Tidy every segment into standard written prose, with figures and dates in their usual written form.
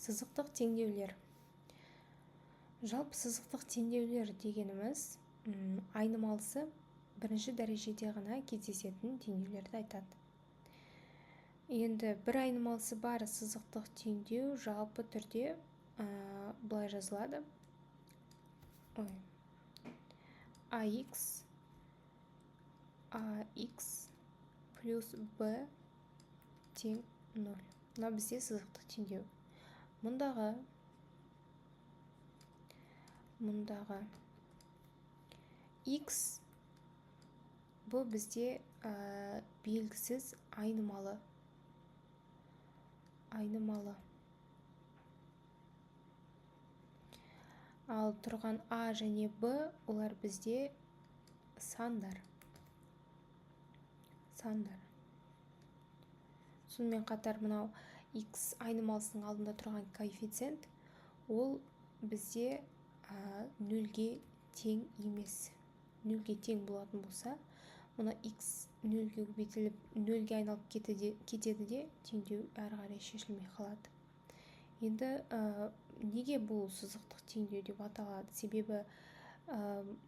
Сызықтық теңдеулер. Жалпы сызықтық теңдеулер дегеніміз айнымалысы бірінші дәрежеде ғана кездесетін теңдеулерді айтады. Енді бір айнымалысы бар сызықтық теңдеу жалпы түрде былай жазылады. AX плюс B тең 0. Мына бізде сызықтық теңдеу. Мұндағы X бұл бізде белгісіз айнымалы. Ал тұрған A және B олар бізде сандар. Сонымен қатар мынау X айнымалысының алдында тұрған коэффициент, ол бізде 0-ге тең емес. 0-ге тең болатын болса, мұны X 0-ге көбейтіліп 0-ге айналып кетеді де, теңдеу әрі қарай шешілмей қалады. Енді неге бұл сызықтық теңдеу деп аталады? Себебі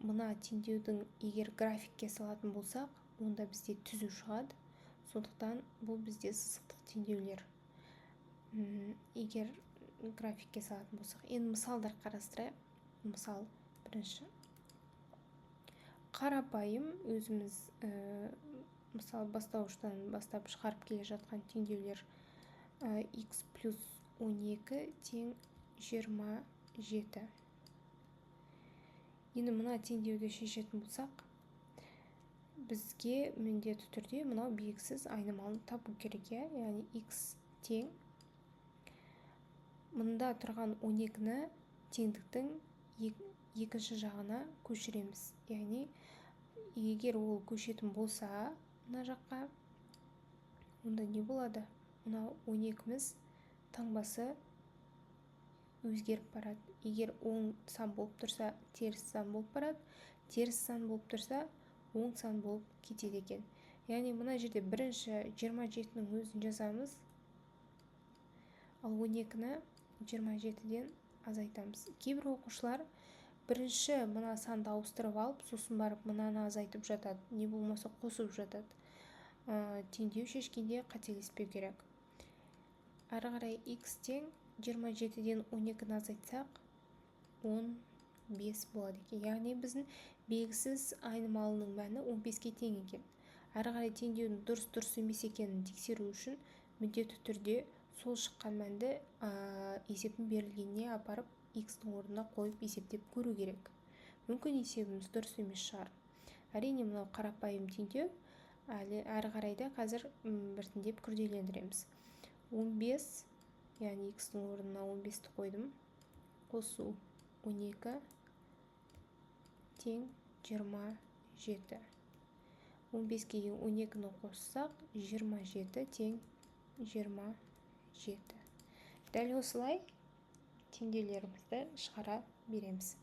мына теңдеудің егер графикке салатын болсақ, онда бізде түзу шығады. Сондықтан бұл бізде сызықтық теңдеулер. Егер графикке салатын болсақ, енді мысалдар қарастырайық. Мысал бірінші. Қарапайым өзіміз мысал бастауыштан бастап шығарып келе жатқан теңдеулер x плюс 12 тең 27. Енді мына теңдеуді шешетін болсақ, бізге міндетті түрде мынау белгісіз айнымалыны табу керек, яғни x тең. Мұнда тұрған 12-ні теңдіктің екінші жағына көшіреміз. Яғни, егер ол көшетін болса, мына жаққа, онда не болады? Мынау 12-міз таңбасы өзгеріп барады. Егер оң сан болып тұрса, теріс сан болып барады. Теріс сан болып тұрса, оң сан болып кетеді екен. Яғни, мына жерде бірінші 27-нің өзін жазамыз, ал 12-ні 27-ден азайтамыз. Кейбір оқушылар бірінші мына санды ауыстырып алып, сосын барып мынаны азайтып жатады, не болмаса қосып жатады. Теңдеу шешкенде қателеспеу керек. Әрі қарай x тең 27-ден 12-ні азайтсақ, 15 болады екен. Яғни біздің белгісіз айнымалының мәні 15-ке тең екен. Әрі қарай теңдеудің дұрыс емес екенін тексеру үшін міндетті түрде сол шыққан мәнді есебін берілгеніне апарып x-дің орнына қойып есептеп көру керек. Мүмкін есебіміз дұрыс емес шығар. Әрине, мынау қарапайым теңдеу, әрі қарайда қазір біртіндеп күрделендіреміз. 15, яғни x-дің орнына 15-ті қойдым. Қосу 12 тең 27. 15-ге 12-ні қоссақ, 27 тең 27. Дәл осылай теңдеулерімізді шығара береміз.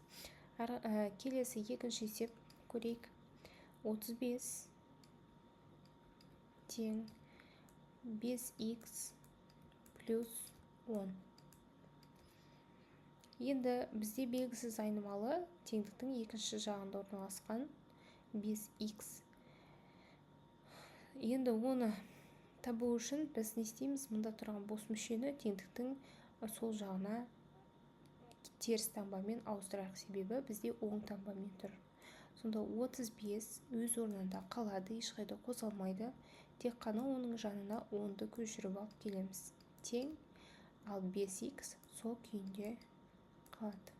Келесі екінші есеп көрейік. 35 тең 5x плюс 10. Енді бізде белгісіз айнымалы теңдіктің екінші жағында орналасқан 5x. Енді оны табу үшін біз не істейміз? Мұнда тұрған бос мүшені теңдіктің сол жағына теріс таңбамен ауыстырайық, себебі бізде оң таңбамен тұр. Сонда 35 өз орнында қалады, ешқайда қозғалмайды. Тек қана оның жанына 10-ды көшіріп алып келеміз. Тең, ал 5x сол күйінде қалады.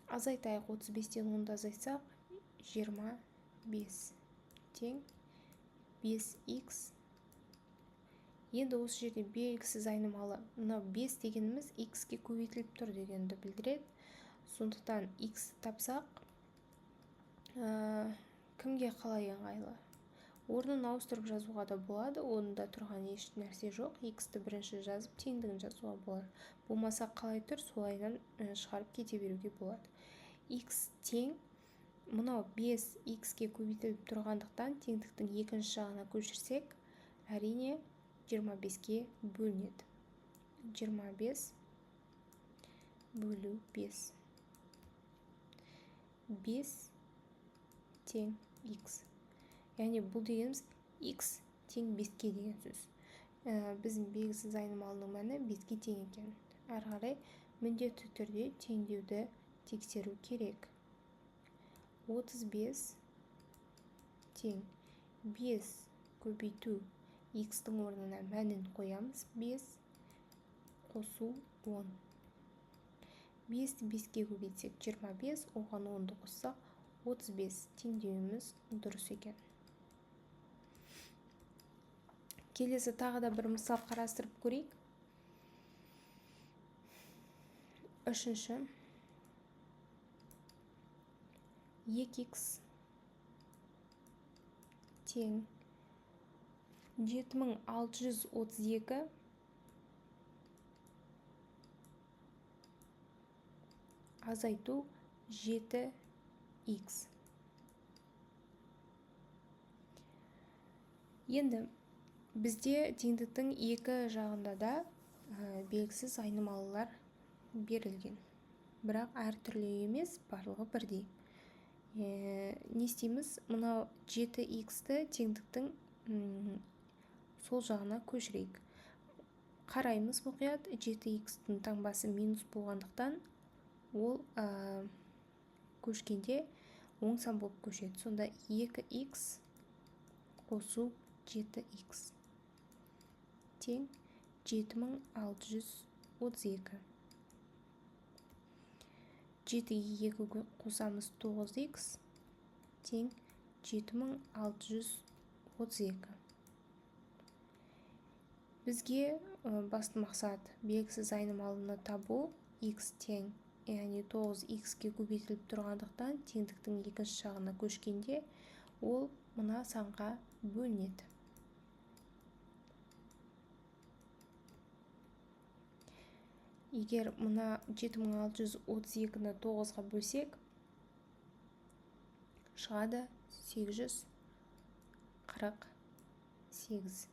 Азайтайық, 35-тен 10-ды азайтсақ, 25 тең 5x. Енді осы жерде белгісіз айнымалы. Мынау 5 дегеніміз x-ке көбейтіліп тұр дегенді білдіреді. Сондықтан x тапсақ, кімге қалай ыңғайлы? Орнын ауыстырып жазуға да болады, онда тұрған еш нәрсе жоқ. X-ті бірінші жазып, теңдігін жазуға болады. Болмаса қалай тұр, солайдан шығарып кете беруге болады. X тең, мынау 5 x-ке көбейтіліп тұрғандықтан теңдіктің екінші жағына көшірсек, әрине 25-ке бөлінеді. 25 бөлу 5. 5 тең x. Яғни бұл дегеніміз x тең 5-ке деген сөз. Біздің белгісіз айнымалының мәні 5-ке тең екен. Әрі қарай міндетті түрде теңдеуді тексеру керек. 35 тең 5 көбейту x-тің орнына мәнін қоямыз. 5 қосу 10. 5-ті 5-ке көбейтсек 25, оған 10-ды қоссақ 35. Теңдеуіміз дұрыс екен. Келесі тағы да бір мысал қарастырып көрейік. Үшінші. 2x тең 7632 азайту 7x. Енді бізде теңдіктің екі жағында да белгісіз айнымалылар берілген. Бірақ әртүрлі емес, барлығы бірдей. Не істейміз? Мынау 7x-ті теңдіктің сол жағына көшірейік. Қараймыз мұқият, 7x-тің таңбасы минус болғандықтан ол көшкенде оң сан болып көшеді. Сонда 2x қосу 7x тең 7632. 7-ге 2 қосамыз 9x тең 7632. Бізге басты мақсат белгісіз айнымалыны табу. X тең, яғни 9x-ке көбейтіліп тұрғандықтан теңдіктің екінші жағына көшкенде ол мына санға бөлінеді. Егер мына 7632-ні 9-ға бөлсек, шығады 848.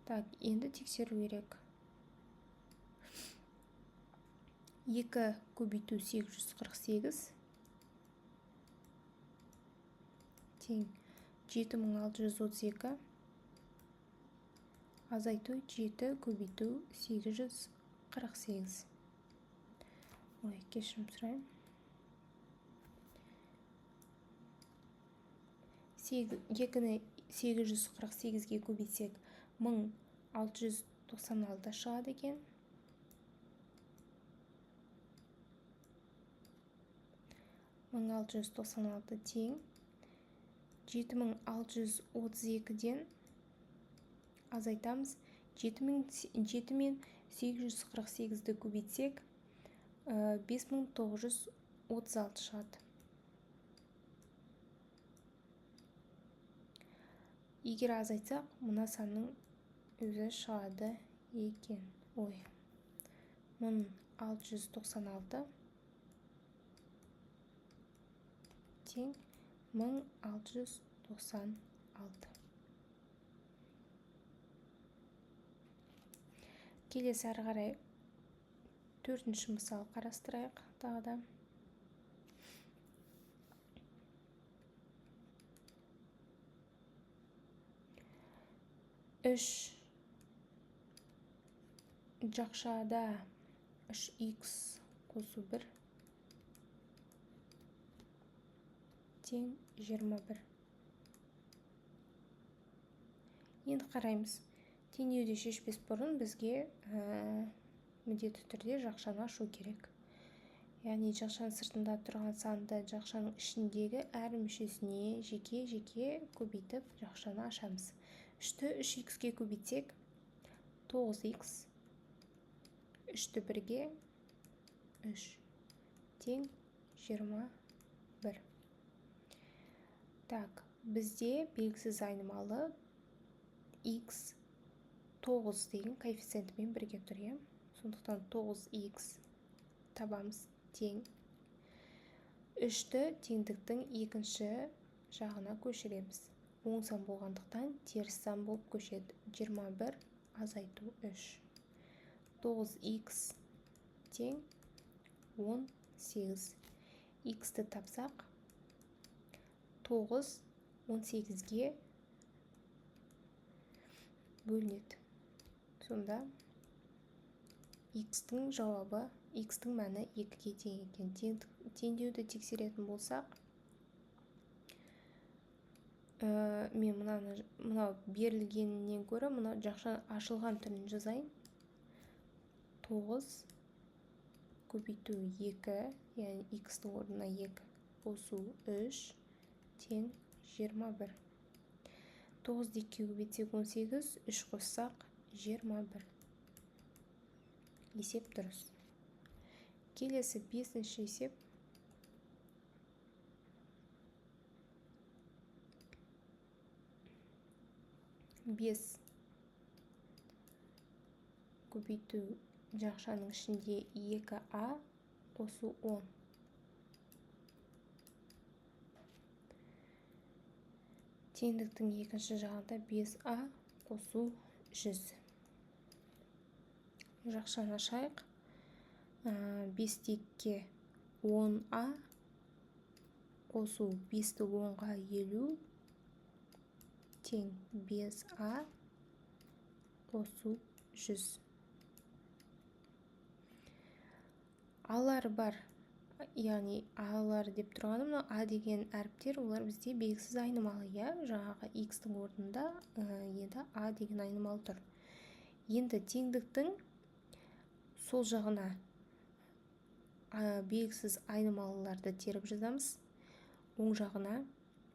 Так, енді тексеру керек. 2 көбейту 848 тең 7632 азайту 7 көбейту 848. Ой, кешірім сұрайын. 2-ні 848-ге көбейтсек 1696 шығады екен. 1696 тең 7632-ден азайтамыз. 7848-ді көбейтсек 5936 шығады. Егер азайтсақ, мына санның өзі шығады екен. 1696 тең 1696. Келесі әрі қарай 4-ші мысал қарастырайық тағы да. 3 жақшада 3x қосу 1 тең 21. Енді қараймыз. Теңдеуді шешпес бұрын бізге міндетті түрде жақшаны ашу керек. Яғни жақшаның сыртында тұрған санды жақшаның ішіндегі әр мүшесіне жеке-жеке көбейтіп жақшаны ашамыз. 3-ті 3x-ке көбейтсек 9x, 3-ті 1-ге 3 тең 21. Так, бізде белгісіз айнымалы x 9 деген коэффициентімен бірге тұр. Сондықтан 9x табамыз тең. 3-ті теңдіктің екінші жағына көшіреміз. Оң сан болғандықтан теріс сан болып көшеді. 21 азайту 3. 9х тең 18. X'ті тапсақ, 9 18-ге бөлінеді. Сонда X'тің жауабы, X'тің мәні 2-ге тең екен. Теңдеуді тексеретін болсақ, мен мынау берілгеннен көрі мынау жақша ашылған түрін жазайын. 9 көбейту 2, яғни X'тің орнына 2 қосу 3 тең 21. 9-ді 2-ге көбейтсек 18, 3 қоссақ 21. Есеп дұрыс. Келесі 5-ші есеп. Бес көбейту жақшаның ішінде 2а қосу 10. Теңдіктің екінші жағында 5а қосу 100. Жақшаны ашайық. 5-ті 2-ге 10а қосу 5-ті 10-ға 50 тең 5а қосу 100. Алар бар, яғни алар деп тұрғаным, а деген әріптер, олар бізде белгісіз айнымалы, жаңағы X'тің орнында енді а деген айнымалы тұр. Енді теңдіктің сол жағына белгісіз айнымалыларды теріп жазамыз, оң жағына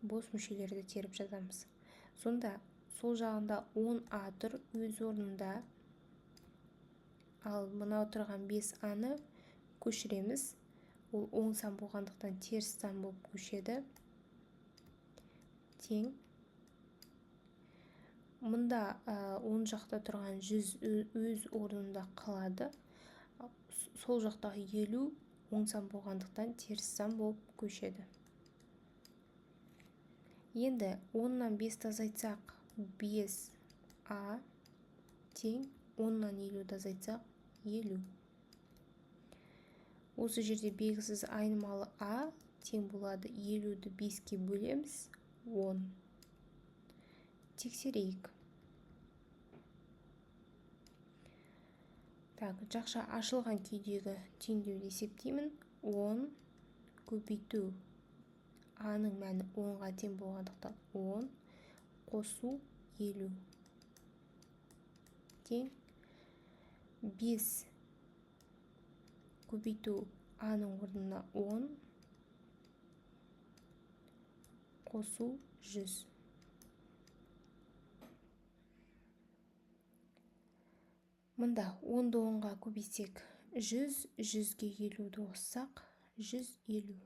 бос мүшелерді теріп жазамыз. Сонда сол жағында 10а тұр өз орнында, ал мынау тұрған 5аны көшіреміз. Ол оң сан болғандықтан теріс сан болып көшеді. Тең. Мұнда оң жақта тұрған 100 өз орнында қалады. Сол жақтағы 50 оң сан болғандықтан теріс сан болып көшеді. Енді 10-нан 5 азайтсақ 5а тең 10-нан 50 азайтсақ 50. Осы жерде белгісіз айнымалы а тең болады 50-ді 5-ке бөлеміз 10. Тексерейік. Жақша ашылған күйдегі теңдеуді есептеймін. 10 көбейту аның мәні 10-ға тең болғандықтан 10 қосу 50 тең 5 көбейту аның орнына 10 қосу 100. Мұнда 10-ды 10-ға көбейтсек 100, 100-ге 50-ді қоссақ 150.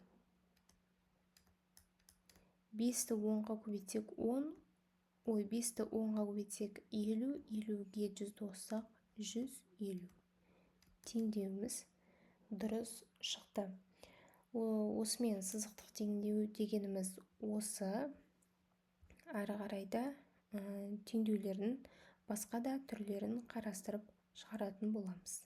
5-ті 10-ға көбейтсек 5-ті 10-ға көбейтсек 50, 50-ге 100-ді қоссақ 150. Теңдеуіміз дұрыс шықты. Осымен сызықтық теңдеу дегеніміз осы. Ары қарайда теңдеулердің басқа да түрлерін қарастырып шығаратын боламыз.